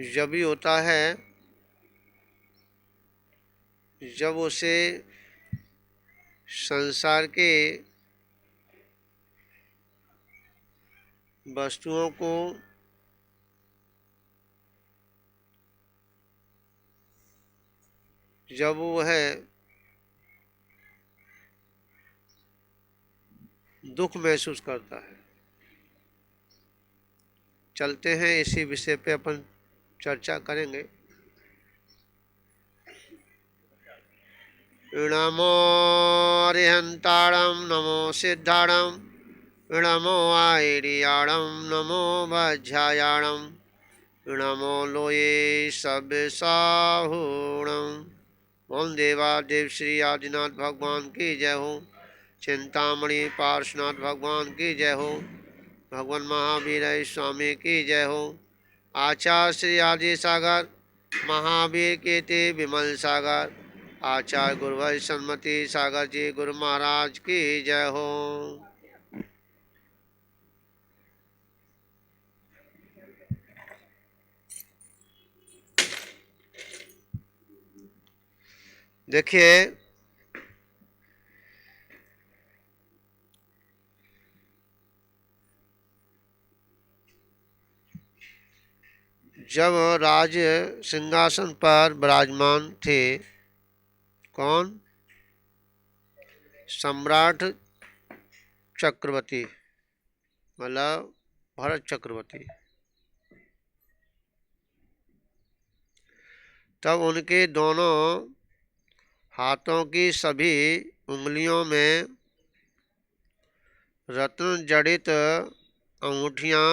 जब ही होता है जब उसे संसार के वस्तुओं को जब वह दुख महसूस करता है। चलते हैं, इसी विषय पे अपन चर्चा करेंगे। नमो अरिहंताणं नमो सिद्धाणं नमो आयर्याणं नमो वज्रायाणं नमो लोये सब्यसाहूणं। ओम देवादेव श्री आदिनाथ भगवान की जय हो। चिंतामणि पार्श्वनाथ भगवान की जय हो। भगवान महावीर स्वामी की जय हो। आचार्य श्री आदि सागर महावीर कीर्ति विमल सागर आचार्य गुरुवर सन्मति सागर जी गुरु महाराज की जय हो। देखिए, जब राज सिंहासन पर विराजमान थे, कौन? सम्राट चक्रवर्ती, मतलब भरत चक्रवर्ती। तब उनके दोनों हाथों की सभी उंगलियों में रत्न जड़ित अंगूठियां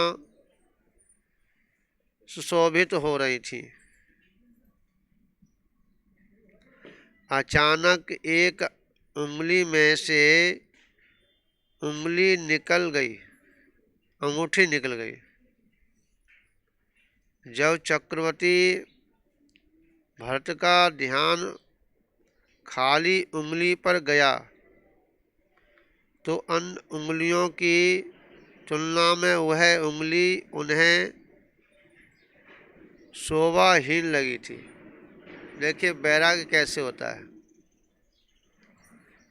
सुशोभित हो रही थी। अचानक एक उंगली में से उंगली निकल गई, अंगूठी निकल गई। जब चक्रवर्ती भरत का ध्यान खाली उंगली पर गया तो अन्य उंगलियों की तुलना में वह उंगली उन्हें शोभाहीन लगी थी। देखिए वैराग्य कैसे होता है,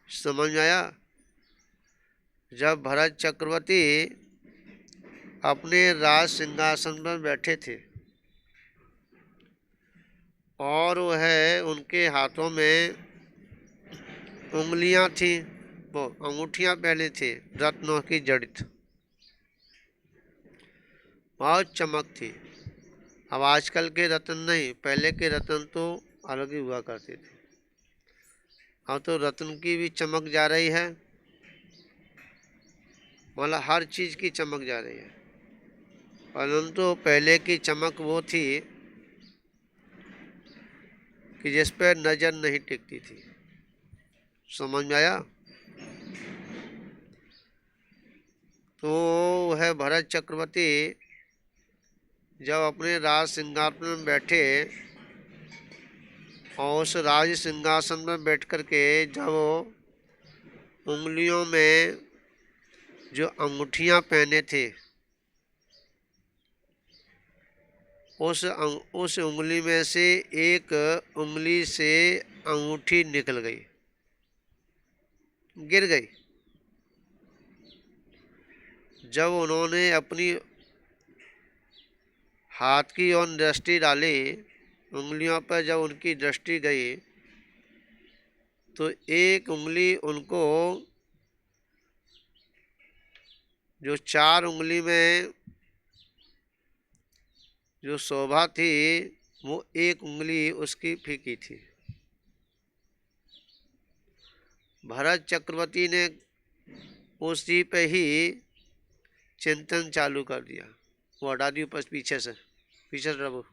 समझ में आया? जब भरत चक्रवर्ती अपने राज सिंहासन पर बैठे थे और वह उनके हाथों में उंगलियां थी, वो अंगूठियां पहने थे रत्नों की जड़ित, बहुत चमक थी। अब आजकल के रत्न नहीं, पहले के रत्न तो अलग ही हुआ करते थे। अब तो रत्न की भी चमक जा रही है, मतलब हर चीज़ की चमक जा रही है, परंतु पहले की चमक वो थी कि जिस पर नज़र नहीं टिकती थी। समझ में आया? तो वह भरत चक्रवर्ती जब अपने राज सिंहासन में बैठे और उस राज सिंहासन में बैठ कर के जब उंगलियों में जो अंगूठियां पहने थे उस उंगली में से एक उंगली से अंगूठी निकल गई, गिर गई। जब उन्होंने अपनी हाथ की ओर दृष्टि डाली, उंगलियों पर जब उनकी दृष्टि गई तो एक उंगली उनको, जो चार उंगली में जो शोभा थी, वो एक उंगली उसकी फीकी थी। भरत चक्रवर्ती ने उसी पे ही चिंतन चालू कर दिया। वो हटा दी ऊपर पीछे से रहो,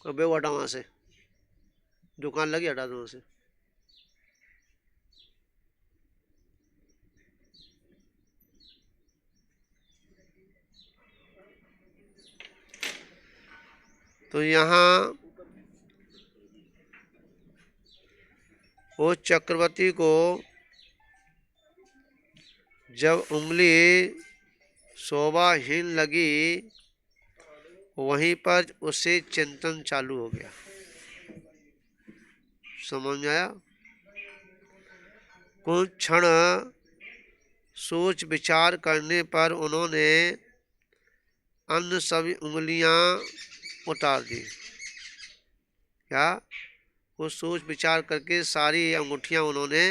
अबे वो हटा वहाँ से, दुकान लगी, हटा दो वहाँ से। तो यहाँ वो चक्रवर्ती को जब उंगली शोभाहीन लगी, वहीं पर उसे चिंतन चालू हो गया। समझ में आया? कुछ क्षण सोच विचार करने पर उन्होंने अन्य सभी उंगलियां उतार दी। क्या? कुछ सोच विचार करके सारी अंगूठियां उन्होंने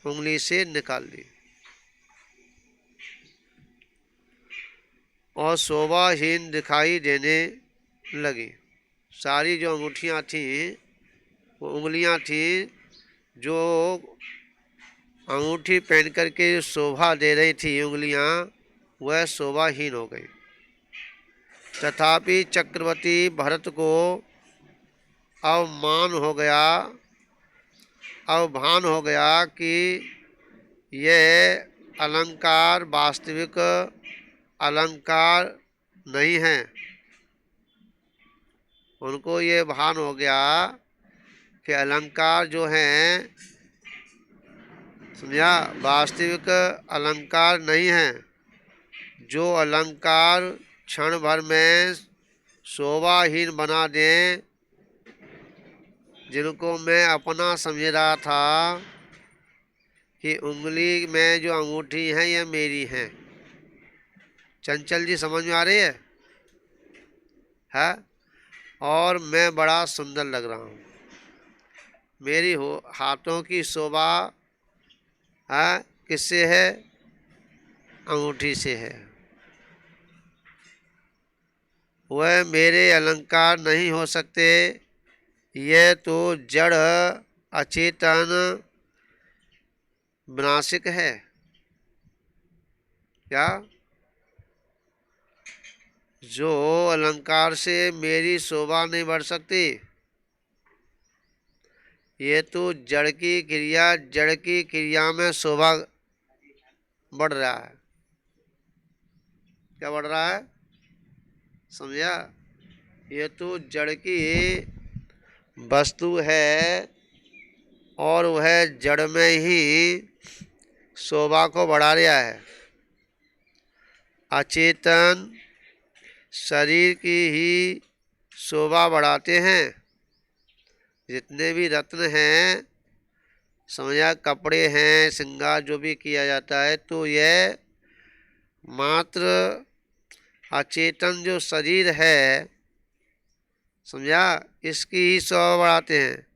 उंगली से निकाल दी और शोभाहीन दिखाई देने लगी। सारी जो अंगूठियां थी, वो उंगलियां थी, जो अंगूठी पहन करके शोभा दे रही थी उंगलियां, वह शोभाहीन हो गई। तथापि चक्रवर्ती भरत को अवभान हो गया कि यह अलंकार वास्तविक अलंकार नहीं है। उनको ये भान हो गया कि अलंकार जो हैं, समझा, वास्तविक अलंकार नहीं है। जो अलंकार क्षण भर में शोभाहीन बना दें, जिनको मैं अपना समझ रहा था कि उंगली में जो अंगूठी है ये मेरी है। चंचल जी समझ में आ रही है? और मैं बड़ा सुंदर लग रहा हूँ, मेरी हाथों की शोभा है किससे है? अंगूठी से है। वह मेरे अलंकार नहीं हो सकते, यह तो जड़ अचेतन विनाशिक है। क्या? जो अलंकार से मेरी शोभा नहीं बढ़ सकती, ये तो जड़ की क्रिया में शोभा बढ़ रहा है। क्या बढ़ रहा है? समझा? ये तो जड़ की वस्तु है और वह जड़ में ही शोभा को बढ़ा रहा है। अचेतन शरीर की ही शोभा बढ़ाते हैं। जितने भी रत्न हैं, समझा, कपड़े हैं, श्रृंगार जो भी किया जाता है, तो यह मात्र अचेतन जो शरीर है, समझा, इसकी ही शोभा बढ़ाते हैं।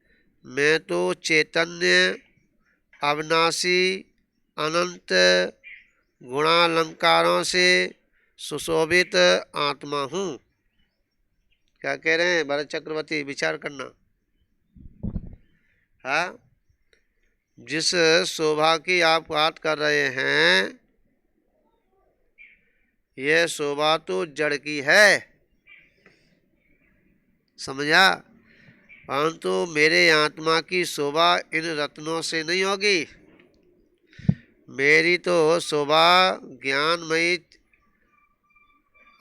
मैं तो चैतन्य अविनाशी अनंत गुणालंकारों से सुशोभित आत्मा हूँ। क्या कह रहे हैं भरत चक्रवर्ती? विचार करना। हाँ, जिस शोभा की आप बात कर रहे हैं, यह शोभा तो जड़ की है, समझा, परंतु मेरे आत्मा की शोभा इन रत्नों से नहीं होगी। मेरी तो शोभा ज्ञानमयी,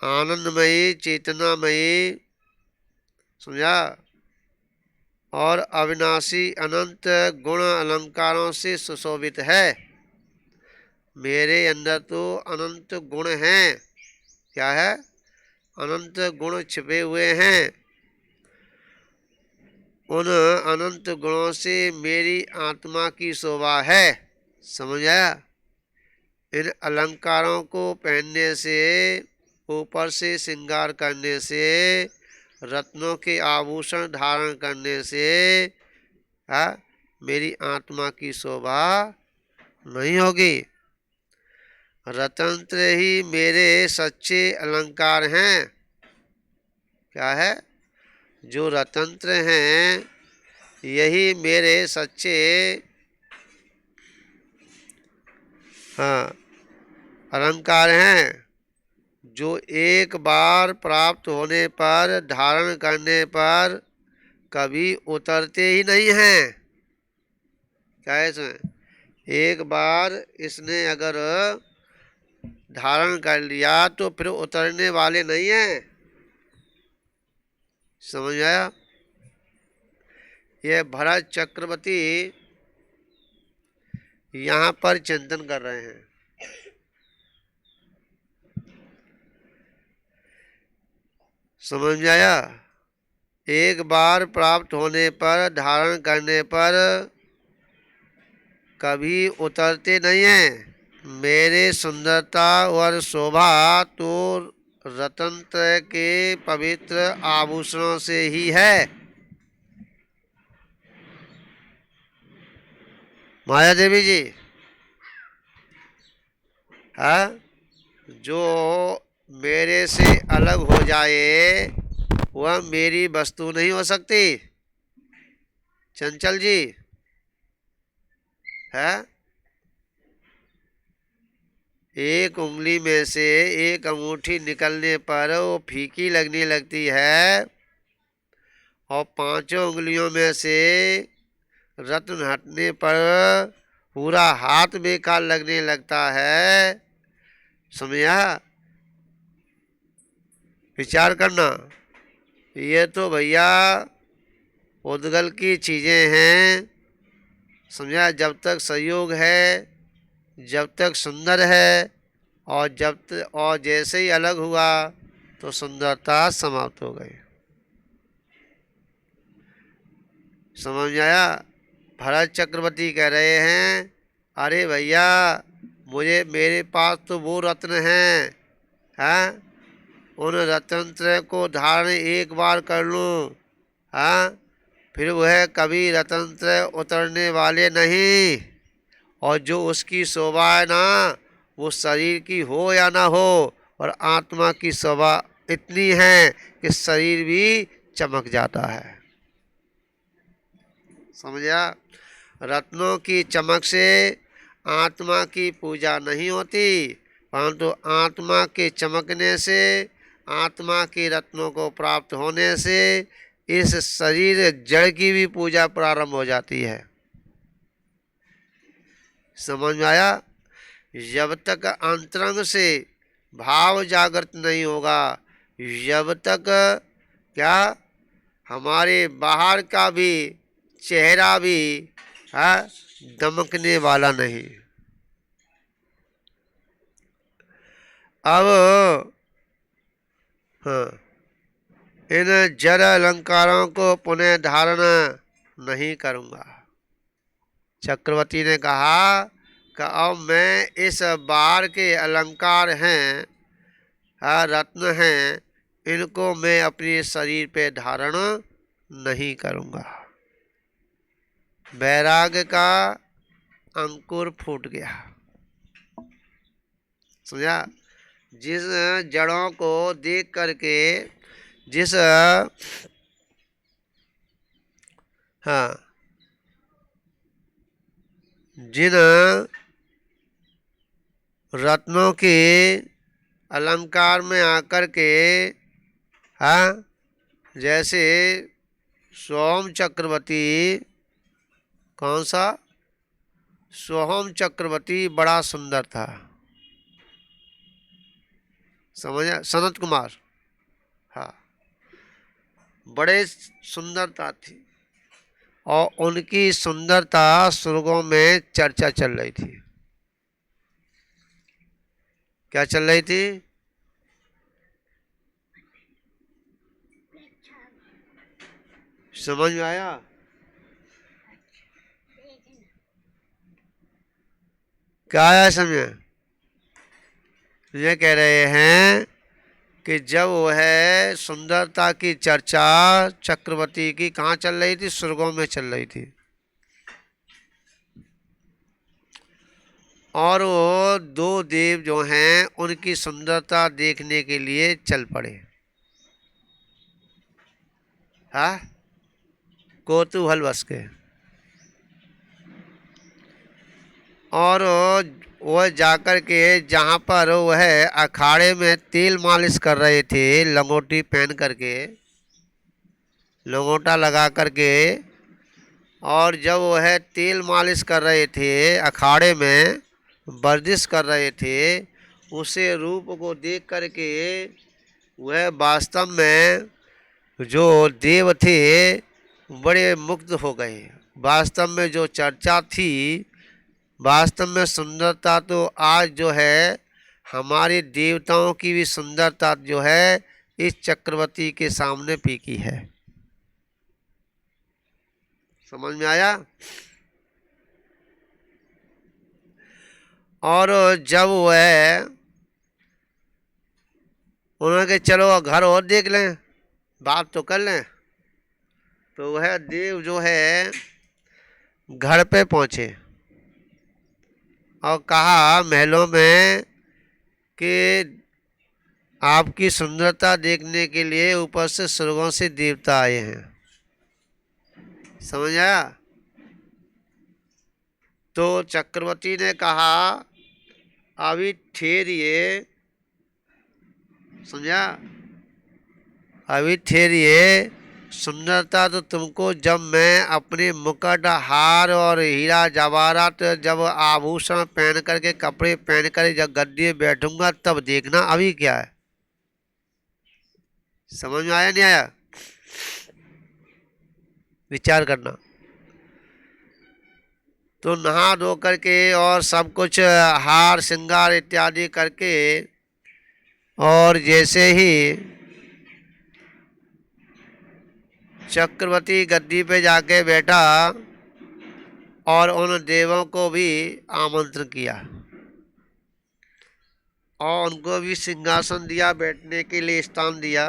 आनंदमयी, चेतनामयी, समझा, और अविनाशी अनंत गुण अलंकारों से सुशोभित है। मेरे अंदर तो अनंत गुण हैं। क्या है? अनंत गुण छिपे हुए हैं। उन अनंत गुणों से मेरी आत्मा की शोभा है। समझ आया? इन अलंकारों को पहनने से, ऊपर से श्रृंगार करने से, रत्नों के आभूषण धारण करने से मेरी आत्मा की शोभा नहीं होगी। रत्नत्र ही मेरे सच्चे अलंकार हैं। क्या है? जो रत्नत्र हैं, यही मेरे सच्चे अलंकार हैं, जो एक बार प्राप्त होने पर, धारण करने पर कभी उतरते ही नहीं हैं। क्या है इसमें? एक बार इसने अगर धारण कर लिया तो फिर उतरने वाले नहीं हैं। समझ आया? यह भरत चक्रवर्ती यहाँ पर चिंतन कर रहे हैं। समझ में आया? एक बार प्राप्त होने पर, धारण करने पर कभी उतरते नहीं हैं। मेरे सुंदरता और शोभा तो रत्नत्रय के पवित्र आभूषणों से ही है। माया देवी जी, हाँ, जो मेरे से अलग हो जाए वह मेरी वस्तु नहीं हो सकती। चंचल जी, है एक उंगली में से एक अंगूठी निकलने पर वो फीकी लगने लगती है, और पांचों उंगलियों में से रत्न हटने पर पूरा हाथ बेकार लगने लगता है। समझा? विचार करना। ये तो भैया उद्गल की चीजें हैं। समझा? जब तक संयोग है, जब तक सुंदर है, और जैसे ही अलग हुआ तो सुंदरता समाप्त हो गई। समझ में आया? भरत चक्रवर्ती कह रहे हैं, अरे भैया मुझे, मेरे पास तो वो रत्न हैं, उन रत्न को धारण एक बार कर लूं, हाँ, फिर वह कभी रत्न उतरने वाले नहीं। और जो उसकी शोभा है ना, वो शरीर की हो या ना हो, और आत्मा की शोभा इतनी है कि शरीर भी चमक जाता है। समझा? रत्नों की चमक से आत्मा की पूजा नहीं होती, परंतु आत्मा के चमकने से, आत्मा के रत्नों को प्राप्त होने से इस शरीर जड़ की भी पूजा प्रारंभ हो जाती है। समझ में आया? जब तक अंतरंग से भाव जागृत नहीं होगा, जब तक क्या हमारे बाहर का भी चेहरा भी है दमकने वाला नहीं। अब हाँ, इन जड़ अलंकारों को पुनः धारण नहीं करूँगा। चक्रवर्ती ने कहा कि अब मैं इस बार के अलंकार हैं, रत्न हैं, इनको मैं अपने शरीर पे धारण नहीं करूँगा। वैराग्य का अंकुर फूट गया। समझा? जिस जड़ों को देख करके, जिस हाँ, जिन रत्नों के अलंकार में आकर के, हाँ, जैसे सोम चक्रवर्ती, कौन सा? सोहम चक्रवर्ती बड़ा सुंदर था। समझा? सनत कुमार, हाँ, बड़े सुंदरता थी, और उनकी सुंदरता स्वर्गों में चर्चा चल रही थी। क्या चल रही थी? समझ में आया? क्या आया समझ? ये कह रहे हैं कि जब वह सुंदरता की चर्चा चक्रवर्ती की कहाँ चल रही थी? स्वर्गों में चल रही थी। और वो दो देव जो हैं उनकी सुंदरता देखने के लिए चल पड़े। हाँ, कौतूहल बस के। और वह जाकर के जहाँ पर वह अखाड़े में तेल मालिश कर रहे थे, लंगोटी पहन करके, लंगोटा लगा करके, और जब वह तेल मालिश कर रहे थे, अखाड़े में वर्जिश कर रहे थे, उसे रूप को देख करके वह वास्तव में जो देव थे बड़े मुग्ध हो गए। वास्तव में जो चर्चा थी, वास्तव में सुंदरता तो आज जो है हमारे देवताओं की भी सुंदरता जो है इस चक्रवर्ती के सामने फीकी है। समझ में आया? और जब वह उन्होंने कहा चलो घर और देख लें, बात तो कर लें, तो वह देव जो है घर पे पहुंचे और कहा महलों में कि आपकी सुंदरता देखने के लिए ऊपर से स्वर्गों से देवता आए हैं। समझ आया? तो चक्रवर्ती ने कहा अभी ठहरिए, समझा, अभी ठहरिए, सुंदरता तो तुमको जब मैं अपने मुकुट हार और हीरा जवाहरात जब आभूषण पहन करके कपड़े पहन कर जब गद्दी बैठूंगा तब देखना, अभी क्या है। समझ में आया नहीं आया? विचार करना। तो नहा धो करके और सब कुछ हार श्रृंगार इत्यादि करके और जैसे ही चक्रवर्ती गद्दी पे जाके बैठा और उन देवों को भी आमंत्रण किया और उनको भी सिंहासन दिया, बैठने के लिए स्थान दिया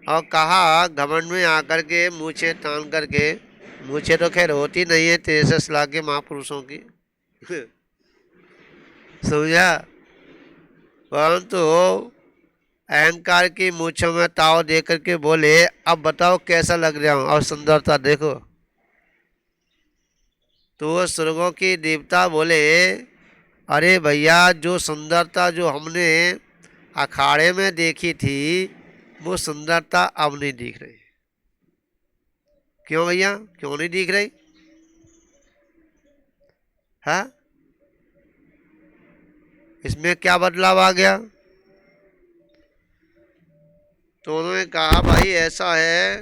और कहा घमंड में आकर के मूछें तान करके, मूछें तो खैर होती नहीं है 63 लाख के महापुरुषों की समझा, परंतु अहंकार की मूछों में ताव दे करके बोले अब बताओ कैसा लग रहा हूं और सुंदरता देखो। तो वो स्वर्गों की देवता बोले अरे भैया जो सुंदरता जो हमने अखाड़े में देखी थी वो सुंदरता अब नहीं दिख रही। क्यों भैया, क्यों नहीं दिख रही? हाँ, इसमें क्या बदलाव आ गया? तो उन्होंने कहा भाई ऐसा है,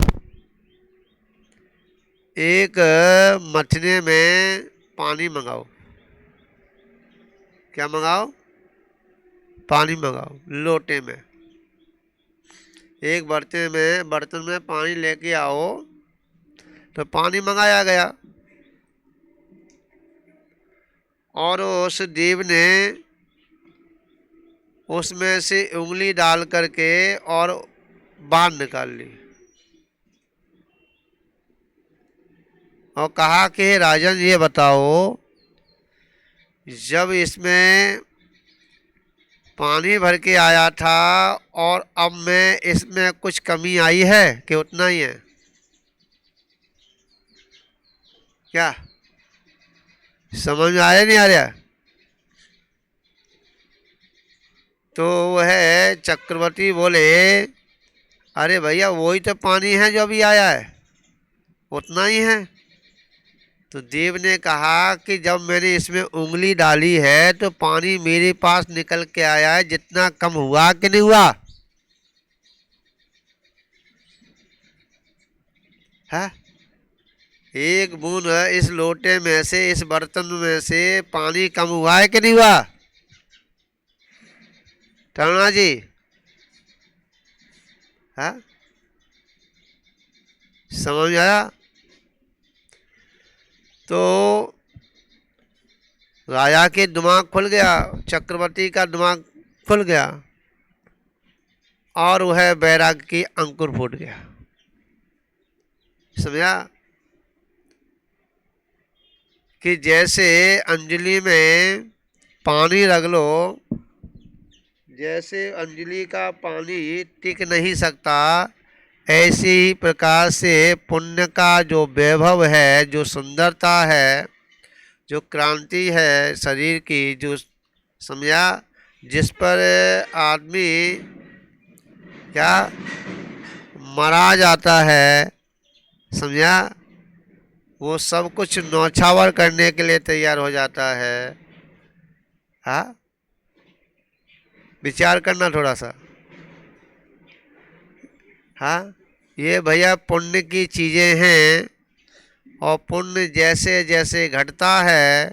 एक मथने में पानी मंगाओ। क्या मंगाओ? पानी मंगाओ। लोटे में, एक बर्तन में पानी लेके आओ। तो पानी मंगाया गया और उस देव ने उसमें से उंगली डाल करके और बाहर निकाल ली और कहा कि राजन ये बताओ जब इसमें पानी भर के आया था और अब में इसमें कुछ कमी आई है कि उतना ही है? क्या समझ में आया नहीं आ रहा? तो वह चक्रवर्ती बोले अरे भैया वही तो पानी है जो अभी आया है, उतना ही है। तो देव ने कहा कि जब मैंने इसमें उंगली डाली है तो पानी मेरे पास निकल के आया है, जितना कम हुआ कि नहीं हुआ? है एक बूंद इस लोटे में से, इस बर्तन में से पानी कम हुआ है कि नहीं हुआ? टर्ना जी, है समझ में आया? तो राजा के दिमाग खुल गया, चक्रवर्ती का दिमाग खुल गया और वह बैराग की अंकुर फूट गया। समझा कि जैसे अंजलि में पानी रख लो, जैसे अंजलि का पानी टिक नहीं सकता, ऐसे ही प्रकार से पुण्य का जो वैभव है, जो सुंदरता है, जो क्रांति है शरीर की, जो समझा, जिस पर आदमी क्या मरा जाता है, समझा, वो सब कुछ नौछावर करने के लिए तैयार हो जाता है। हाँ, विचार करना थोड़ा सा। हाँ, ये भैया पुण्य की चीज़ें हैं और पुण्य जैसे जैसे घटता है,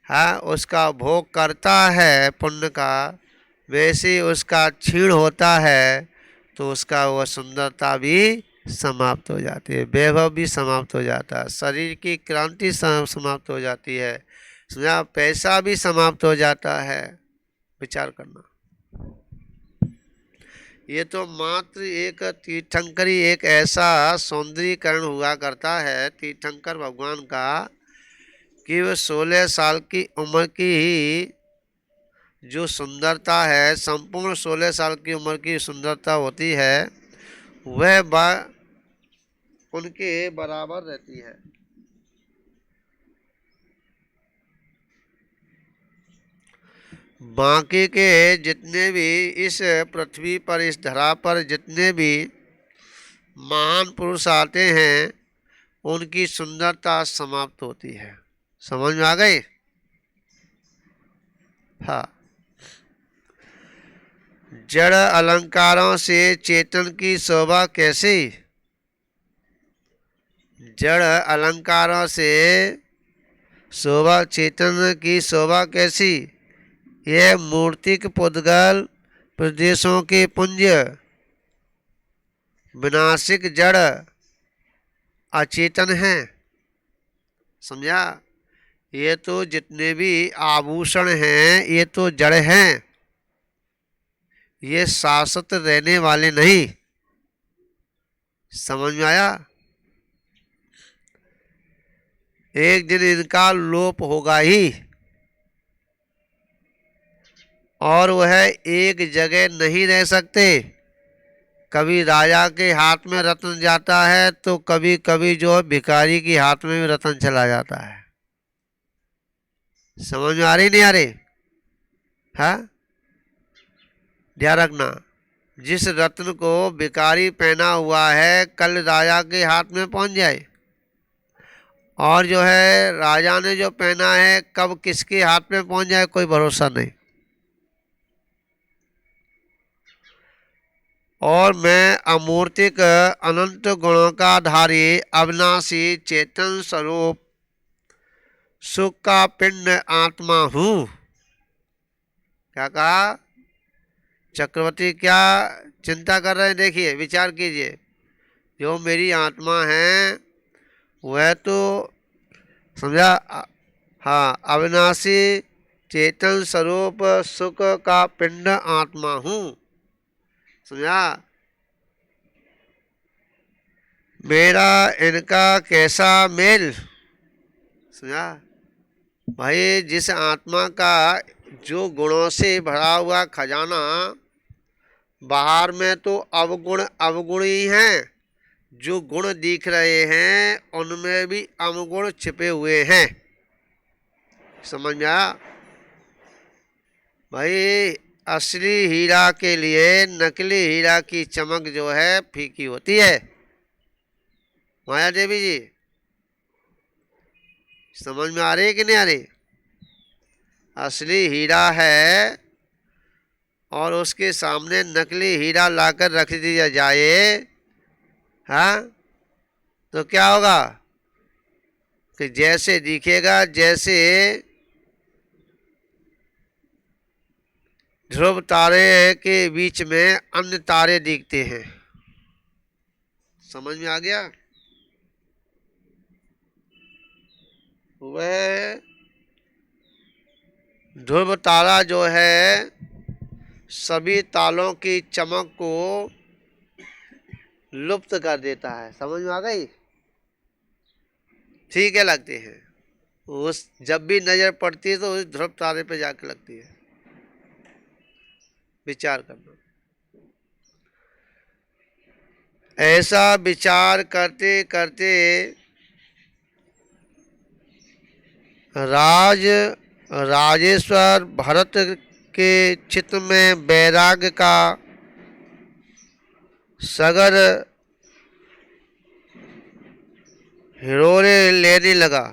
हाँ, उसका भोग करता है पुण्य का, वैसे ही उसका क्षीण होता है तो उसका वह सुंदरता भी समाप्त हो जाती है, वैभव भी समाप्त हो जाता है, शरीर की क्रांति समाप्त हो जाती है, समझा, पैसा भी समाप्त हो जाता है। विचार करना। ये तो मात्र एक तीर्थंकरी एक ऐसा सौंदर्यीकरण हुआ करता है तीर्थंकर भगवान का कि वह 16 साल की उम्र की जो सुंदरता है, संपूर्ण 16 साल की उम्र की सुंदरता होती है, वह उनके बराबर रहती है। बाकी के जितने भी इस पृथ्वी पर, इस धरा पर जितने भी महान पुरुष आते हैं, उनकी सुंदरता समाप्त होती है। समझ में आ गई? हाँ। जड़ अलंकारों से चेतन की शोभा कैसी? जड़ अलंकारों से शोभा, चेतन की शोभा कैसी? यह मूर्तिक पुद्गल प्रदेशों के पुंज, विनाशिक जड़ अचेतन हैं। समझा? ये तो जितने भी आभूषण हैं ये तो जड़ हैं, ये शाश्वत रहने वाले नहीं। समझ में आया? एक दिन इनका लोप होगा ही, और वह एक जगह नहीं रह सकते। कभी राजा के हाथ में रत्न जाता है तो कभी कभी जो है भिखारी के हाथ में भी रत्न चला जाता है। समझ में आ रही नहीं आ रही? हाँ, ध्यान रखना, जिस रत्न को भिखारी पहना हुआ है कल राजा के हाथ में पहुंच जाए, और जो है राजा ने जो पहना है कब किसके हाथ में पहुंच जाए कोई भरोसा नहीं। और मैं अमूर्तिक अनंत गुणों का धारी अविनाशी चेतन स्वरूप सुख का पिंड आत्मा हूँ। क्या कहा? चक्रवर्ती क्या चिंता कर रहे हैं? देखिए, विचार कीजिए। जो मेरी आत्मा है वह तो समझा, हाँ, अविनाशी चेतन स्वरूप सुख का पिंड आत्मा हूँ। समझा? मेरा इनका कैसा मेल? समझा भाई? जिस आत्मा का जो गुणों से भरा हुआ खजाना, बाहर में तो अवगुण अवगुण ही हैं, जो गुण दिख रहे हैं उनमें भी अवगुण छिपे हुए हैं। समझ में आया भाई? असली हीरा के लिए नकली हीरा की चमक जो है फीकी होती है। माया देवी जी, समझ में आ रही है कि नहीं आ रही? असली हीरा है और उसके सामने नकली हीरा लाकर रख दिया जाए, हाँ, तो क्या होगा कि जैसे दिखेगा, जैसे ध्रुव तारे के बीच में अन्य तारे दिखते हैं। समझ में आ गया? वह ध्रुव तारा जो है सभी तालों की चमक को लुप्त कर देता है। समझ में आ गई? ठीक है, लगते हैं। उस जब भी नजर पड़ती है तो उस ध्रुव तारे पे जाके लगती है। विचार करना। ऐसा विचार करते करते राजेश्वर भरत के चित्त में वैराग्य का सगर हिरोरे लेने लगा।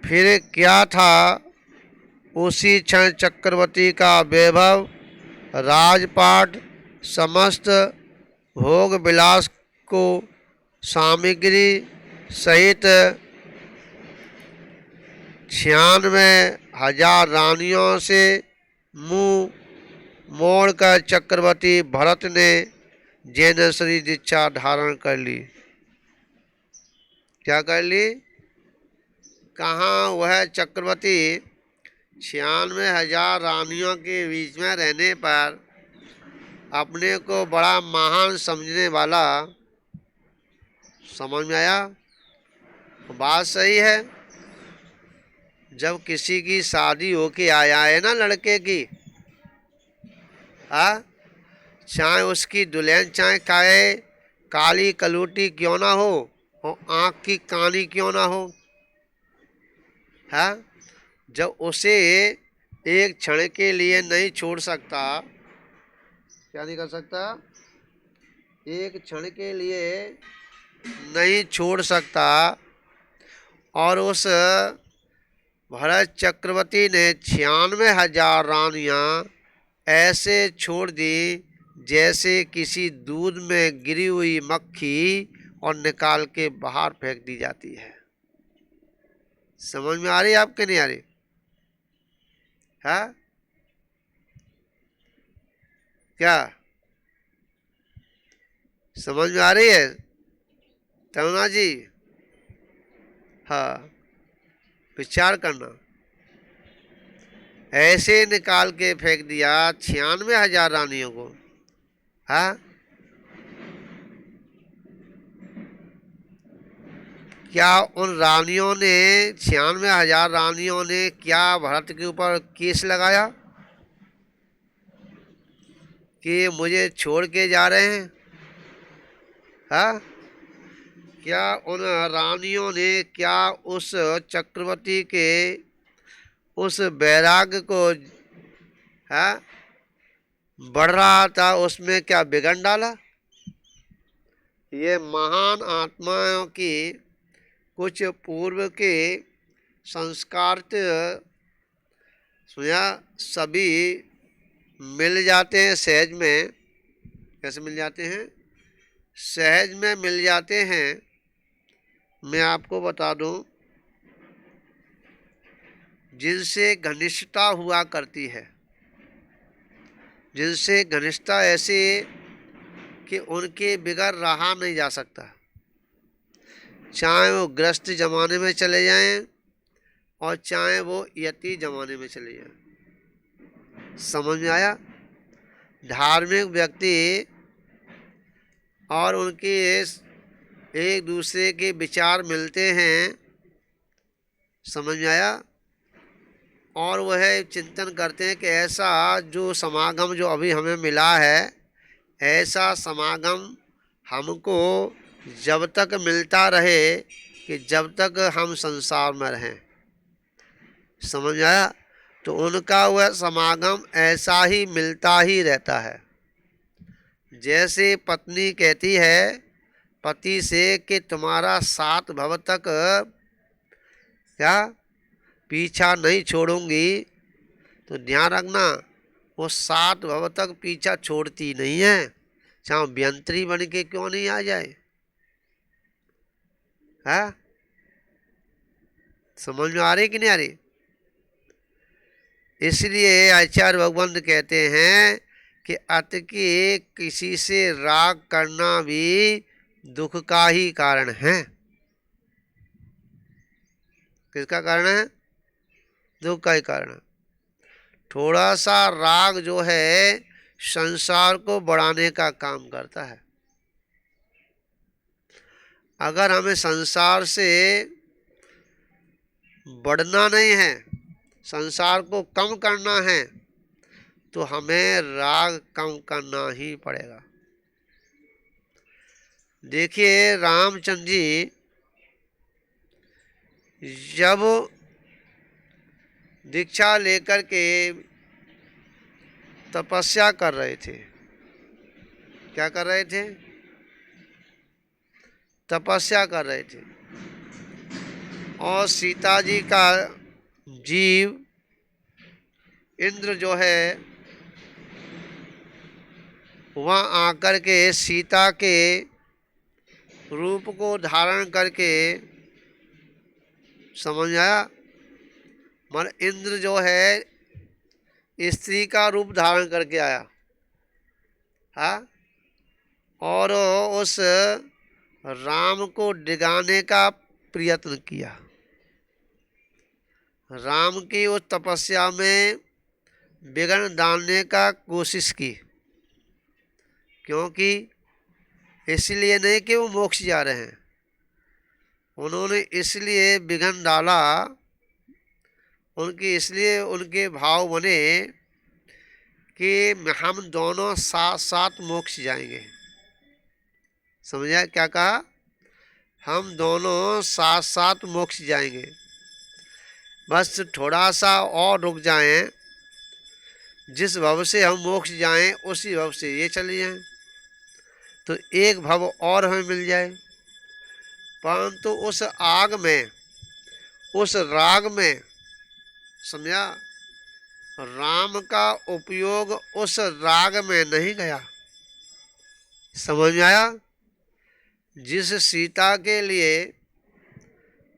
फिर क्या था? उसी क्षण चक्रवर्ती का वैभव, राजपाट, समस्त भोग विलास को सामग्री सहित 96,000 रानियों से मुंह मोड़कर चक्रवर्ती भरत ने जैनेश्वरी दीक्षा धारण कर ली। क्या कर ली? कहाँ वह चक्रवर्ती 96,000 रानियों के बीच में रहने पर अपने को बड़ा महान समझने वाला। समझ में आया? बात सही है। जब किसी की शादी होके आया है ना लड़के की, चाहे उसकी दुल्हन चाहे काली कलूटी क्यों ना हो और आँख की कानी क्यों ना हो, जब उसे एक क्षण के लिए नहीं छोड़ सकता, क्या नहीं कर सकता? एक क्षण के लिए नहीं छोड़ सकता। और उस भरत चक्रवर्ती ने 96,000 रानियां ऐसे छोड़ दी जैसे किसी दूध में गिरी हुई मक्खी और निकाल के बाहर फेंक दी जाती है। समझ में आ रही है आपके? नहीं आ रही? क्या समझ में आ रही है तरुणा जी? हाँ, विचार करना। ऐसे निकाल के फेंक दिया 96,000 रानियों को। क्या उन रानियों ने 96,000 रानियों ने क्या भरत के ऊपर केस लगाया कि मुझे छोड़ के जा रहे हैं? क्या उन रानियों ने क्या उस चक्रवर्ती के उस वैराग्य को बढ़ रहा था उसमें क्या बिगड़ डाला? ये महान आत्माओं की कुछ पूर्व के संस्कार सभी मिल जाते हैं सहज में। कैसे मिल जाते हैं? सहज में मिल जाते हैं। मैं आपको बता दूं, जिनसे घनिष्ठता हुआ करती है, जिनसे घनिष्ठता ऐसी कि उनके बिगड़ रहा नहीं जा सकता, चाहे वो ग्रस्त जमाने में चले जाएं और चाहे वो यति जमाने में चले जाएं। समझ में आया? धार्मिक व्यक्ति और उनके एक दूसरे के विचार मिलते हैं। समझ में आया? और वह चिंतन करते हैं कि ऐसा जो समागम जो अभी हमें मिला है, ऐसा समागम हमको जब तक मिलता रहे कि जब तक हम संसार में रहें। समझ आया? तो उनका वह समागम ऐसा ही मिलता ही रहता है। जैसे पत्नी कहती है पति से कि तुम्हारा 7 भव तक क्या पीछा नहीं छोड़ूंगी, तो ध्यान रखना वो 7 भव तक पीछा छोड़ती नहीं है, चाहे व्यंत्री बन के क्यों नहीं आ जाए। समझ में आ रही कि नहीं आ रही? इसलिए आचार्य भगवान कहते हैं कि अत के किसी से राग करना भी दुख का ही कारण है। किसका कारण है? दुख का ही कारण है। थोड़ा सा राग जो है संसार को बढ़ाने का काम करता है। अगर हमें संसार से बढ़ना नहीं है, संसार को कम करना है, तो हमें राग कम करना ही पड़ेगा। देखिए रामचंद्र जी जब दीक्षा लेकर के तपस्या कर रहे थे, क्या कर रहे थे? तपस्या कर रहे थे। और सीता जी का जीव इंद्र जो है वहाँ आकर के सीता के रूप को धारण करके, समझ आया? मन इंद्र जो है स्त्री का रूप धारण करके आया, हाँ, और उस राम को डिगाने का प्रयत्न किया। राम की उस तपस्या में विघ्न डालने का कोशिश की, क्योंकि इसलिए नहीं कि वो मोक्ष जा रहे हैं, उन्होंने इसलिए विघ्न डाला, उनकी इसलिए उनके भाव बने कि हम दोनों साथ साथ मोक्ष जाएंगे। समझा क्या कहा? हम दोनों साथ साथ मोक्ष जाएंगे, बस थोड़ा सा और रुक जाएं, जिस भव से हम मोक्ष जाएं उसी भव से ये चले जाएं, तो एक भव और हमें मिल जाए। परंतु उस आग में, उस राग में, समझा, राम का उपयोग उस राग में नहीं गया। समझ में आया? जिस सीता के लिए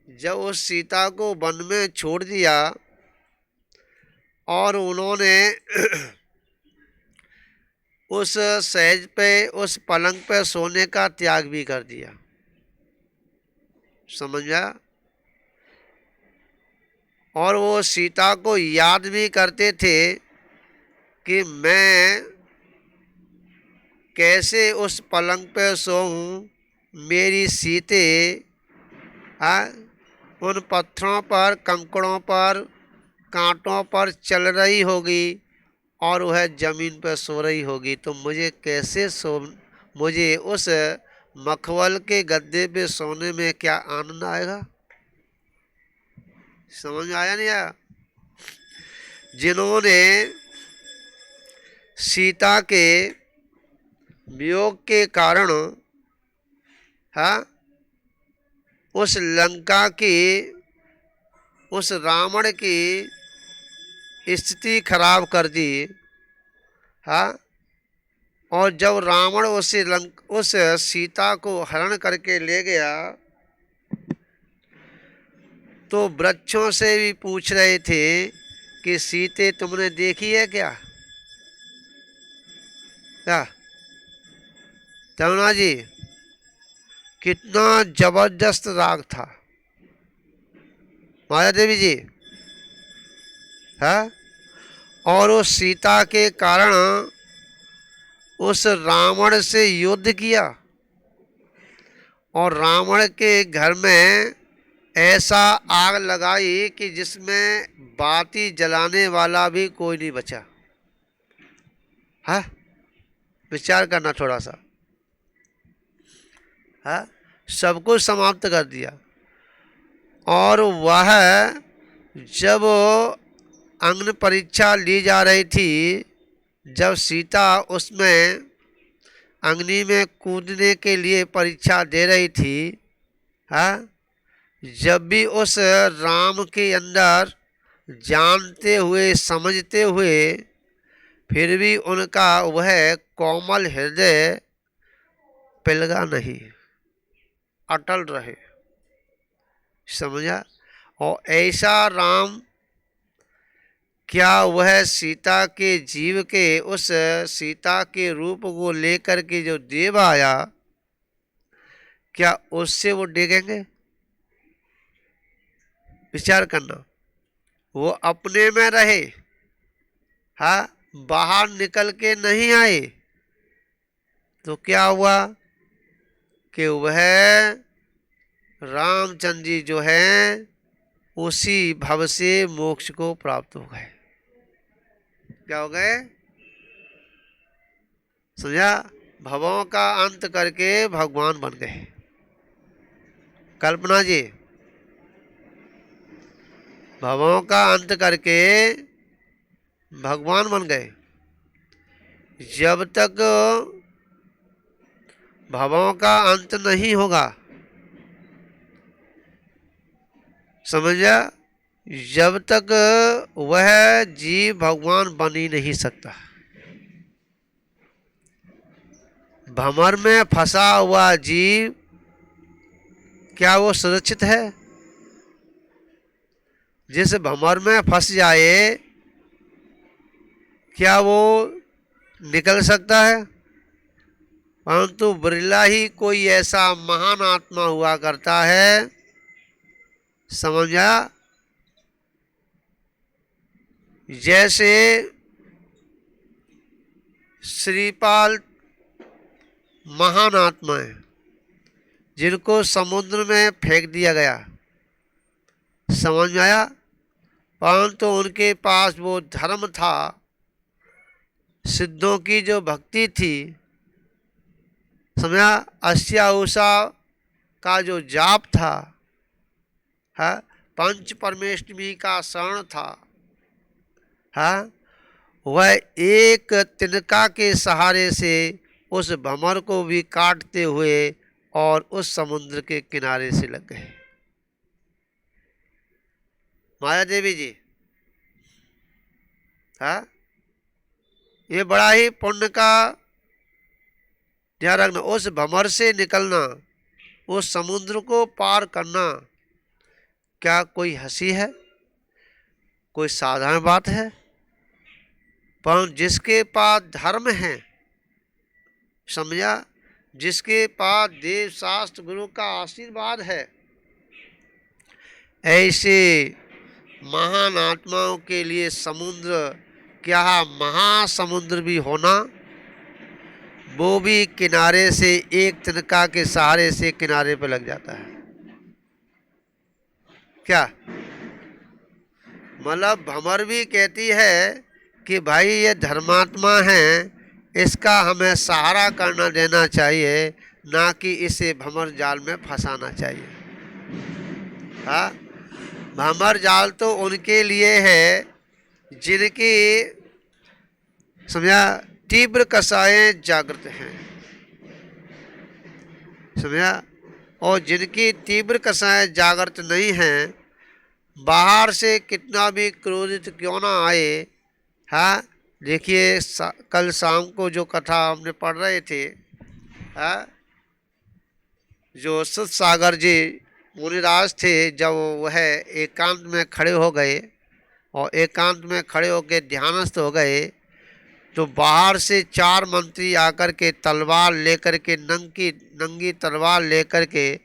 जब उस सीता को वन में छोड़ दिया और उन्होंने उस सहज पे, उस पलंग पे सोने का त्याग भी कर दिया। समझ गया? और वो सीता को याद भी करते थे कि मैं कैसे उस पलंग पे सोऊं, मेरी सीते उन पत्थरों पर, कंकड़ों पर, कांटों पर चल रही होगी और वह जमीन पर सो रही होगी, तो मुझे कैसे मुझे उस मखमल के गद्दे पे सोने में क्या आनंद आएगा? समझ में आया नहीं आया? जिन्होंने सीता के वियोग के कारण, हाँ, उस लंका की, उस रावण की स्थिति खराब कर दी, हाँ, और जब रावण उस सीता को हरण करके ले गया तो वृक्षों से भी पूछ रहे थे कि सीते तुमने देखी है क्या? क्या तरुणा जी, कितना जबरदस्त राग था माया देवी जी, है? और उस सीता के कारण उस रावण से युद्ध किया और रावण के घर में ऐसा आग लगाई कि जिसमें बाती जलाने वाला भी कोई नहीं बचा। है? विचार करना थोड़ा सा। है? सब कुछ समाप्त कर दिया। और वह जब अग्नि परीक्षा ली जा रही थी, जब सीता उसमें अग्नि में कूदने के लिए परीक्षा दे रही थी, हाँ, जब भी उस राम के अंदर जानते हुए, समझते हुए, फिर भी उनका वह कोमल हृदय पिलगा नहीं, अटल रहे। समझा? और ऐसा राम, क्या वह सीता के जीव के, उस सीता के रूप को लेकर के जो देव आया, क्या उससे वो डिगेंगे? विचार करना। वो अपने में रहे, हाँ, बाहर निकल के नहीं आए, तो क्या हुआ कि वह रामचंद्र जी जो है उसी भव से मोक्ष को प्राप्त हो गए। क्या हो गए? समझा? भवों का अंत करके भगवान बन गए। कल्पना जी, भवों का अंत करके भगवान बन गए। जब तक भवों का अंत नहीं होगा, समझा, जब तक वह जीव भगवान बन ही नहीं सकता। भंवर में फंसा हुआ जीव, क्या वो सुरक्षित है? जिस भंवर में फंस जाए क्या वो निकल सकता है? परंतु बिरला ही कोई ऐसा महान आत्मा हुआ करता है, समझा, जैसे श्रीपाल महान आत्मा है जिनको समुद्र में फेंक दिया गया, समझ में आया। परंतु उनके पास वो धर्म था, सिद्धों की जो भक्ति थी, समझा, अस्या उषा का जो जाप था, है, पंच परमेष्टमी का शरण था, है, वह एक तिनका के सहारे से उस भंवर को भी काटते हुए और उस समुद्र के किनारे से लग गए। माया देवी जी, है, ये बड़ा ही पुण्य का ध्यान रखना। उस भंवर से निकलना, उस समुद्र को पार करना, क्या कोई हंसी है? कोई साधारण बात है? पर जिसके पास धर्म है, समझा, जिसके पास देव शास्त्र गुरु का आशीर्वाद है, ऐसे महान आत्माओं के लिए समुद्र, क्या महासमुद्र भी होना, वो भी किनारे से एक तिनका के सहारे से किनारे पर लग जाता है। क्या मतलब भंवर भी कहती है कि भाई ये धर्मात्मा है, इसका हमें सहारा करना देना चाहिए, ना कि इसे भंवर जाल में फंसाना चाहिए। हाँ, भंवर जाल तो उनके लिए है जिनकी, समझा, तीव्र कसाएं जागृत हैं, समझा, और जिनकी तीव्र कसाएं जागृत नहीं हैं, बाहर से कितना भी क्रोधित क्यों ना आए। हाँ, देखिए कल शाम को जो कथा हमने पढ़ रहे थे, हाँ, जो सुध सागर जी मुनिराज थे, जब वह एकांत में खड़े हो गए और एकांत में खड़े होकर ध्यानस्थ हो गए, तो बाहर से 4 मंत्री आकर के तलवार लेकर के, नंगी तलवार लेकर के,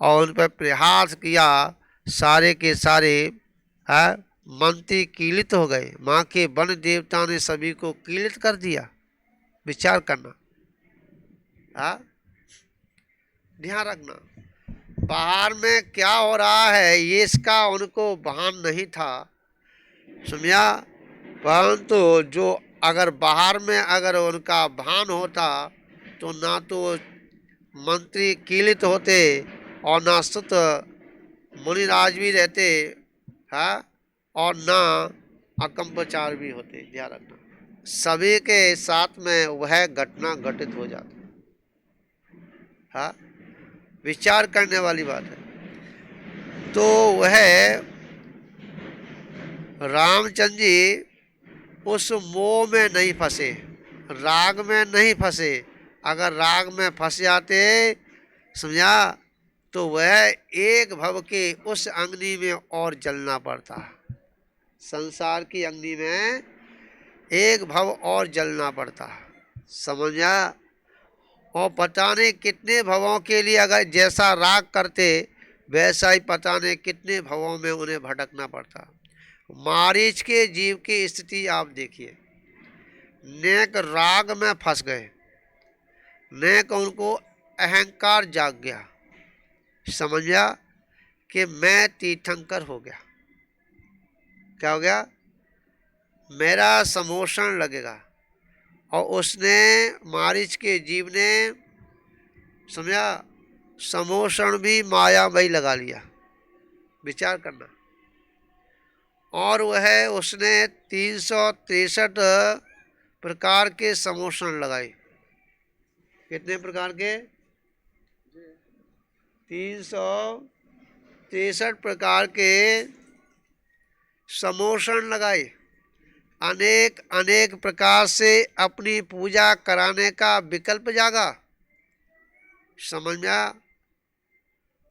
और उन पर प्रहार किया। सारे के सारे, है, मंत्री कीलित हो गए। माँ के वन देवता ने सभी को कीलित कर दिया। विचार करना, हाँ, ध्यान रखना, बाहर में क्या हो रहा है ये इसका उनको भान नहीं था, समझा। परंतु जो अगर बाहर में अगर उनका भान होता तो ना तो मंत्री कीलित होते और ना सुत मुनिराज भी रहते, है, और ना अकम्पचार भी होते। ध्यान रखना, सभी के साथ में वह घटना घटित हो जाती। हाँ, विचार करने वाली बात है। तो वह रामचंद्र जी उस मोह में नहीं फंसे, राग में नहीं फंसे। अगर राग में फंस जाते, समझा, तो वह एक भव के उस अग्नि में और जलना पड़ता। संसार की अग्नि में एक भव और जलना पड़ता, समझा। और पता नहीं कितने भवों के लिए अगर जैसा राग करते, वैसा ही पता नहीं कितने भवों में उन्हें भटकना पड़ता। मारीच के जीव की स्थिति आप देखिए, नेक राग में फंस गए, नेक उनको अहंकार जाग गया, समझा, कि मैं तीर्थंकर हो गया। क्या हो गया? मेरा समोषण लगेगा। और उसने, मारीच के जीव ने, समझा, समोषण भी मायामयी लगा लिया। विचार करना। और वह उसने 363 प्रकार के समोषण लगाए। कितने प्रकार के? 363 प्रकार के समोषण लगाए। अनेक अनेक प्रकार से अपनी पूजा कराने का विकल्प जागा, समझ में आया।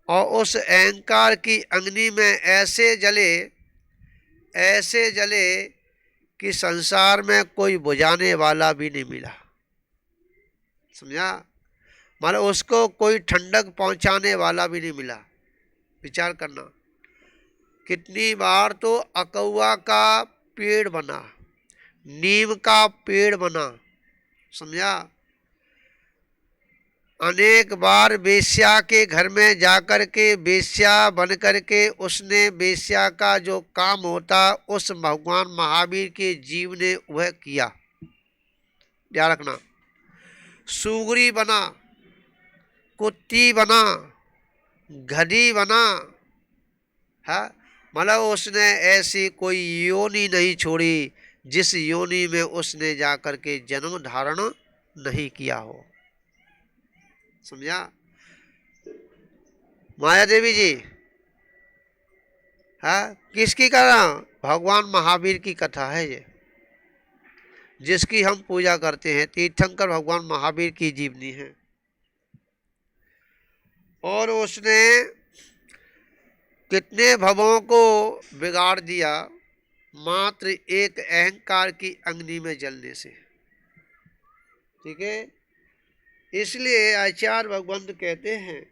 और उस अहंकार की अग्नि में ऐसे जले कि संसार में कोई बुझाने वाला भी नहीं मिला। समझा? मतलब उसको कोई ठंडक पहुंचाने वाला भी नहीं मिला। विचार करना, कितनी बार तो अकौआ का पेड़ बना, नीम का पेड़ बना, समझा, अनेक बार वेश्या के घर में जाकर के वेश्या बन करके उसने वेश्या का जो काम होता उस भगवान महावीर के जीव ने वह किया। ध्यान रखना, सुगरी बना, कुत्ती बना, गधी बना है, मतलब उसने ऐसी कोई योनि नहीं छोड़ी जिस योनि में उसने जाकर के जन्म धारण नहीं किया हो। समझा? माया देवी जी है किसकी कथा? भगवान महावीर की कथा है ये, जिसकी हम पूजा करते हैं। तीर्थंकर भगवान महावीर की जीवनी है। और उसने कितने भवों को बिगाड़ दिया मात्र एक अहंकार की अग्नि में जलने से। ठीक है, इसलिए आचार्य भगवंत कहते हैं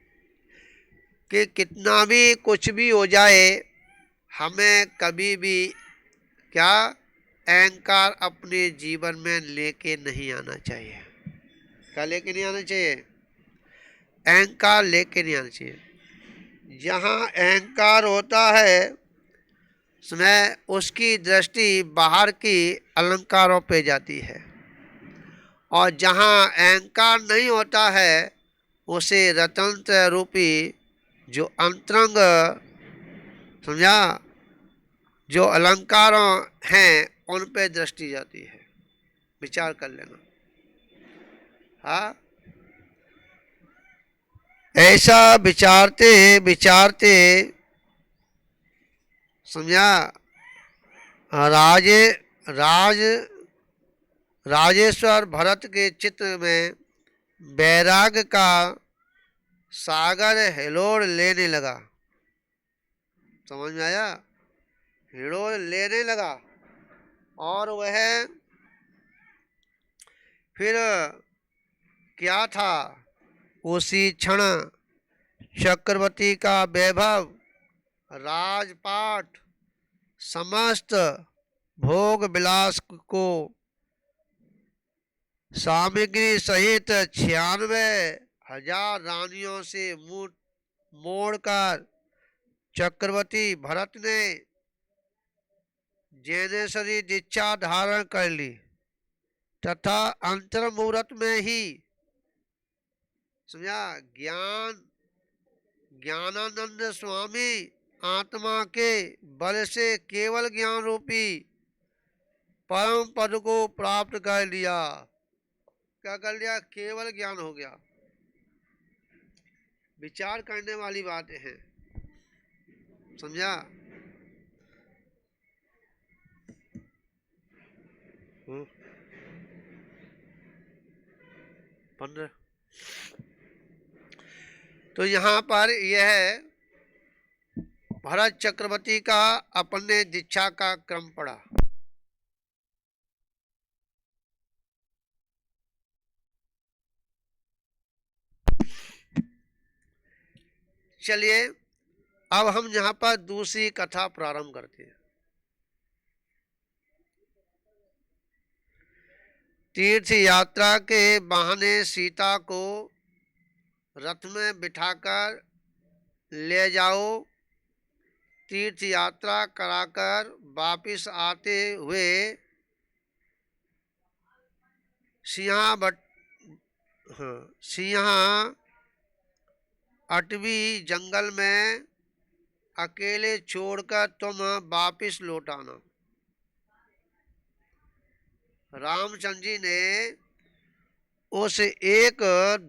कि कितना भी कुछ भी हो जाए, हमें कभी भी क्या अहंकार अपने जीवन में लेके नहीं आना चाहिए। क्या लेके नहीं आना चाहिए? अहंकार लेके नहीं आना चाहिए। जहाँ अहंकार होता है उसमें उसकी दृष्टि बाहर की अलंकारों पे जाती है, और जहाँ अहंकार नहीं होता है उसे रतंत्र रूपी जो अंतरंग, समझा, जो अलंकारों हैं उन पे दृष्टि जाती है। विचार कर लेना। हाँ, ऐसा विचारते विचारते, समझा, राजे राज राजेश्वर भरत के चित्र में वैराग का सागर हिलोर लेने लगा। समझ में आया? हिलोर लेने लगा, और वह फिर क्या था, उसी क्षण चक्रवर्ती का वैभव, राजपाट, समस्त भोग विलास को सामग्री सहित 96,000 रानियों से मोड़कर चक्रवर्ती भरत ने जैनेश्वरी दीक्षा धारण कर ली, तथा अंतर मुहूर्त में ही, समझा, ज्ञानानंद स्वामी आत्मा के बल से केवल ज्ञान रूपी परम पद को प्राप्त कर लिया। क्या कर लिया? केवल ज्ञान हो गया। विचार करने वाली बातें हैं। समझा? 15। तो यहाँ पर यह भरत चक्रवर्ती का अपने दीक्षा का क्रम पड़ा। चलिए अब हम यहाँ पर दूसरी कथा प्रारंभ करते हैं। तीर्थ यात्रा के बहाने सीता को रथ में बिठाकर ले जाओ, तीर्थ यात्रा कराकर वापिस आते हुए सिंहा अटवी जंगल में अकेले छोड़कर तुम वापिस लौट आना। रामचंद्र जी ने उस एक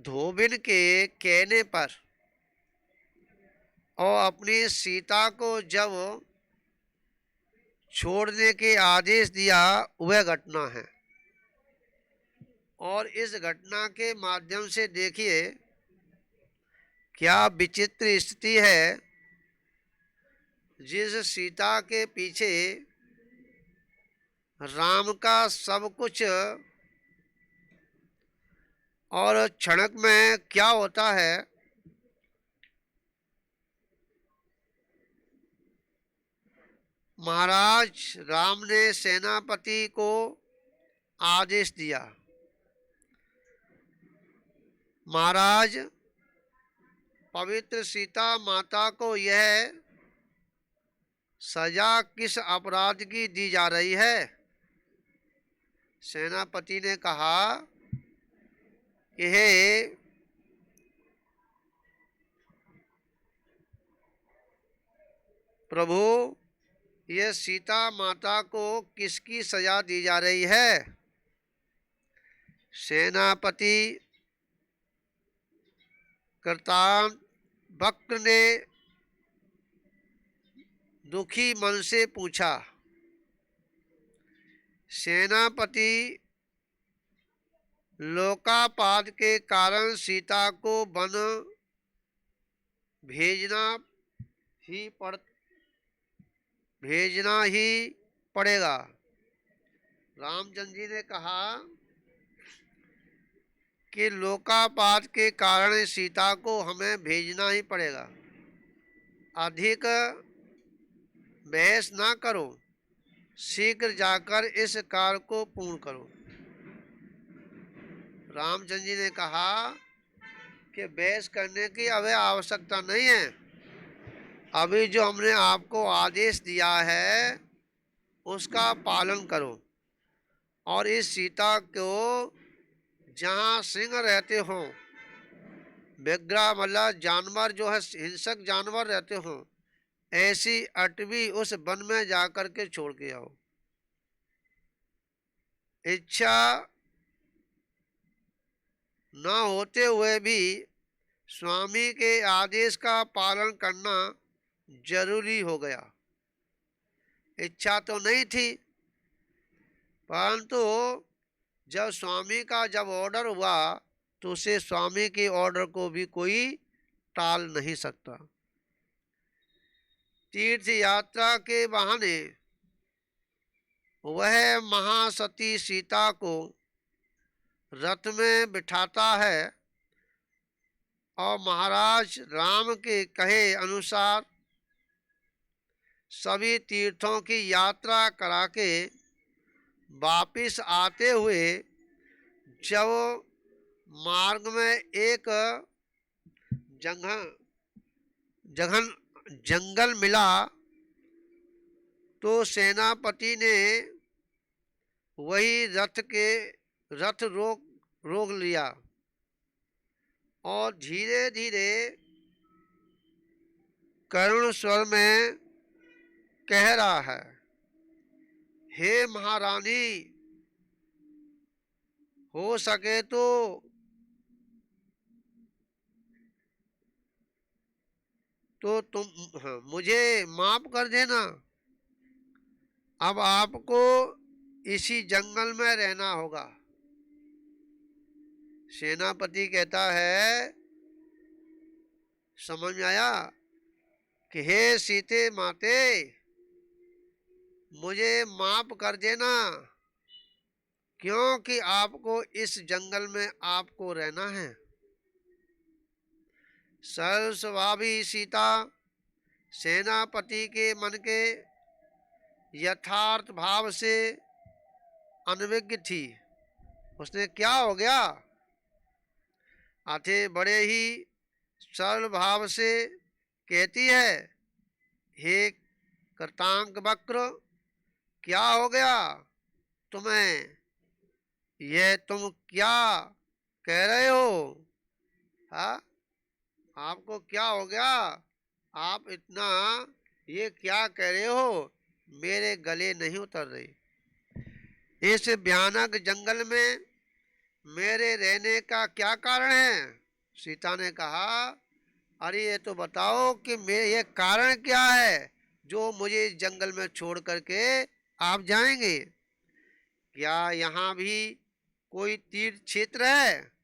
धोबिन के कहने पर और अपनी सीता को जब छोड़ने के आदेश दिया, वह घटना है। और इस घटना के माध्यम से देखिए क्या विचित्र स्थिति है। जिस सीता के पीछे राम का सब कुछ और क्षणक में क्या होता है। महाराज राम ने सेनापति को आदेश दिया, महाराज पवित्र सीता माता को यह सजा किस अपराध की दी जा रही है। सेनापति ने कहा कि हे प्रभु, ये सीता माता को किसकी सजा दी जा रही है। सेनापति कृतान वक्र ने दुखी मन से पूछा। सेनापति लोकापात के कारण सीता को वन भेजना ही पड़ेगा। रामचंद्र जी ने कहा कि लोकापात के कारण सीता को हमें भेजना ही पड़ेगा, अधिक बहस ना करो, शीघ्र जाकर इस कार्य को पूर्ण करो। रामचंद्र जी ने कहा कि बहस करने की अभी आवश्यकता नहीं है, अभी जो हमने आपको आदेश दिया है उसका पालन करो और इस सीता को जहाँ सिंह रहते हों, विग्रह मतलब जानवर जो है हिंसक जानवर रहते हों, ऐसी अटवी उस वन में जाकर के छोड़ के आओ। इच्छा न होते हुए भी स्वामी के आदेश का पालन करना जरूरी हो गया। इच्छा तो नहीं थी, परंतु जब स्वामी का जब ऑर्डर हुआ तो उसे स्वामी के ऑर्डर को भी कोई टाल नहीं सकता। तीर्थ यात्रा के बहाने वह महासती सीता को रथ में बिठाता है और महाराज राम के कहे अनुसार सभी तीर्थों की यात्रा करा के वापिस आते हुए जब मार्ग में एक जंगल मिला तो सेनापति ने वही रथ रोक लिया और धीरे धीरे करुण स्वर में कह रहा है, हे महारानी, हो सके तो तुम मुझे माफ कर देना। अब आपको इसी जंगल में रहना होगा। सेनापति कहता है, समझ में आया कि हे सीते माते, मुझे माफ कर देना, क्योंकि आपको इस जंगल में आपको रहना है। सरल स्वभावी सीता सेनापति के मन के यथार्थ भाव से अनभिज्ञ थी। उसने क्या हो गया, अथे बड़े ही सरल भाव से कहती है, हे कृतांक वक्र, क्या हो गया तुम्हें, यह तुम क्या कह रहे हो। हाँ, आपको क्या हो गया, आप इतना ये क्या कह रहे हो, मेरे गले नहीं उतर रही। इस भयानक जंगल में मेरे रहने का क्या कारण है। सीता ने कहा, अरे ये तो बताओ कि मेरे ये कारण क्या है जो मुझे इस जंगल में छोड़ करके आप जाएंगे। क्या यहाँ भी कोई तीर्थ क्षेत्र है।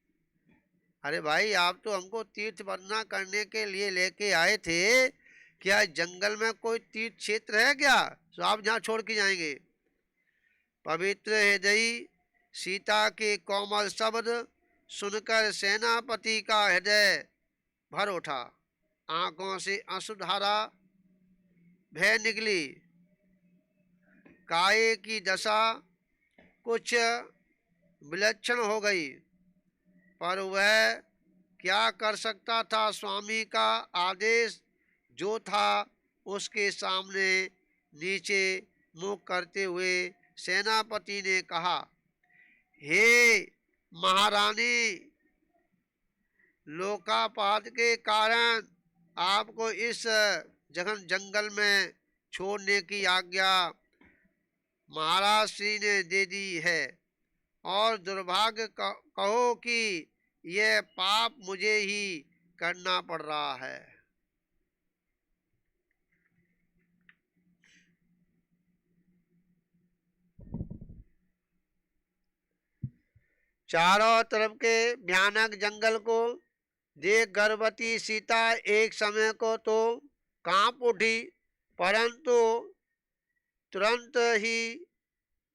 अरे भाई, आप तो हमको तीर्थ वर्णना करने के लिए लेके आए थे, क्या जंगल में कोई तीर्थ क्षेत्र है क्या, तो आप जहाँ छोड़ के जाएंगे। पवित्र हृदयी सीता के कोमल शब्द सुनकर सेनापति का हृदय भर उठा। आंखों से अश्रुधारा बह निकली। काये की दशा कुछ विलक्षण हो गई, पर वह क्या कर सकता था। स्वामी का आदेश जो था उसके सामने नीचे मुख करते हुए सेनापति ने कहा, हे महारानी, लोकापात के कारण आपको इस जघन जंगल में छोड़ने की आज्ञा महाराज श्री ने दे दी है, और दुर्भाग्य कहो कि यह पाप मुझे ही करना पड़ रहा है। चारों तरफ के भयानक जंगल को देख गर्भवती सीता एक समय को तो कांप उठी, परंतु तुरंत ही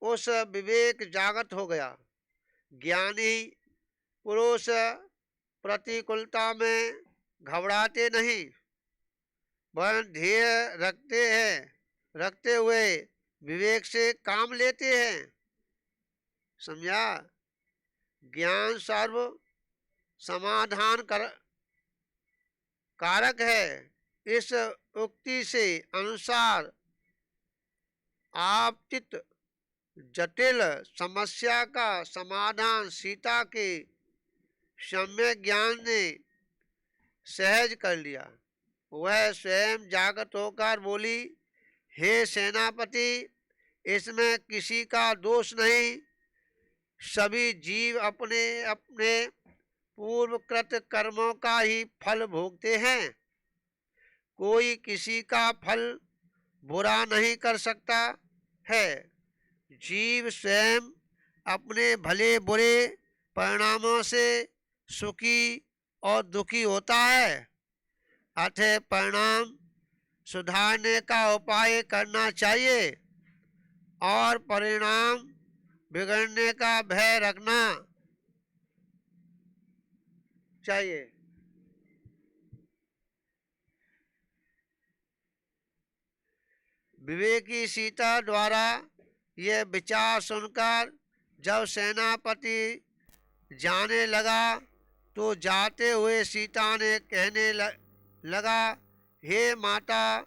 उस विवेक जागृत हो गया। ज्ञानी पुरुष प्रतिकूलता में घबराते नहीं, वरन धैर्य रखते हुए विवेक से काम लेते हैं। समझा? ज्ञान सर्व समाधान कारक है। इस उक्ति से अनुसार आपतित जटिल समस्या का समाधान सीता के सम्यक ज्ञान ने सहज कर लिया। वह स्वयं जागृत होकर बोली, हे सेनापति, इसमें किसी का दोष नहीं। सभी जीव अपने अपने पूर्वकृत कर्मों का ही फल भोगते हैं। कोई किसी का फल बुरा नहीं कर सकता है। जीव स्वयं अपने भले बुरे परिणामों से सुखी और दुखी होता है। अतः परिणाम सुधारने का उपाय करना चाहिए और परिणाम बिगड़ने का भय रखना चाहिए। विवेकी सीता द्वारा यह विचार सुनकर जब सेनापति जाने लगा तो जाते हुए सीता ने कहने लगा, हे माता,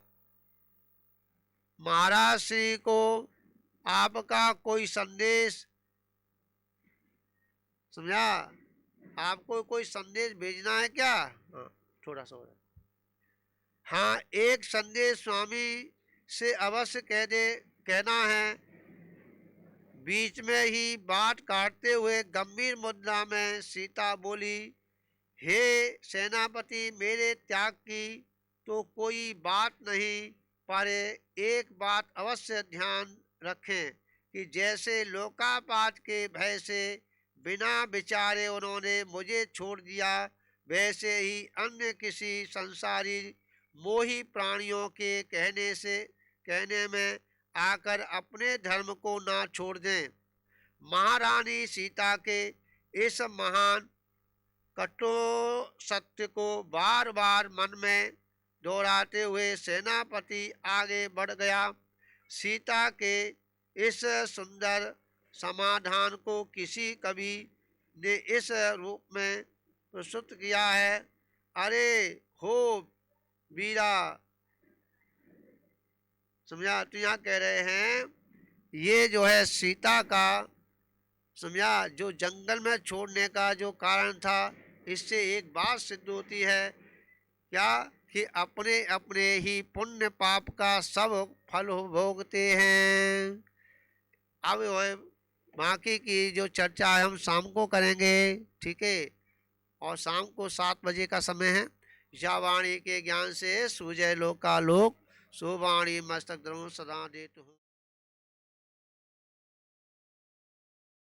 महाराज श्री को आपका कोई संदेश, समझा, आपको कोई संदेश भेजना है क्या? हाँ, थोड़ा सा हो रहा है। हाँ, एक संदेश स्वामी से अवश्य कहना है। बीच में ही बात काटते हुए गंभीर मुद्रा में सीता बोली, हे सेनापति, मेरे त्याग की तो कोई बात नहीं, पर एक बात अवश्य ध्यान रखें कि जैसे लोकापात के भय से बिना विचारे उन्होंने मुझे छोड़ दिया, वैसे ही अन्य किसी संसारी मोही प्राणियों के कहने में आकर अपने धर्म को ना छोड़ दें। महारानी सीता के इस महान कठोर सत्य को बार बार मन में दोहराते हुए सेनापति आगे बढ़ गया। सीता के इस सुंदर समाधान को किसी कवि ने इस रूप में प्रस्तुत किया है, अरे हो वीरा। समझा? तो यहाँ कह रहे हैं ये जो है सीता का, समझा, जो जंगल में छोड़ने का जो कारण था, इससे एक बात सिद्ध होती है क्या, कि अपने अपने ही पुण्य पाप का सब फल भोगते हैं। अब बाकी की जो चर्चा है हम शाम को करेंगे, ठीक है। और शाम को 7 बजे का समय है। या वाणी के ज्ञान से सूझे लोक का लोक, सो वाणी मस्तक द्रोण सदा देत हूँ।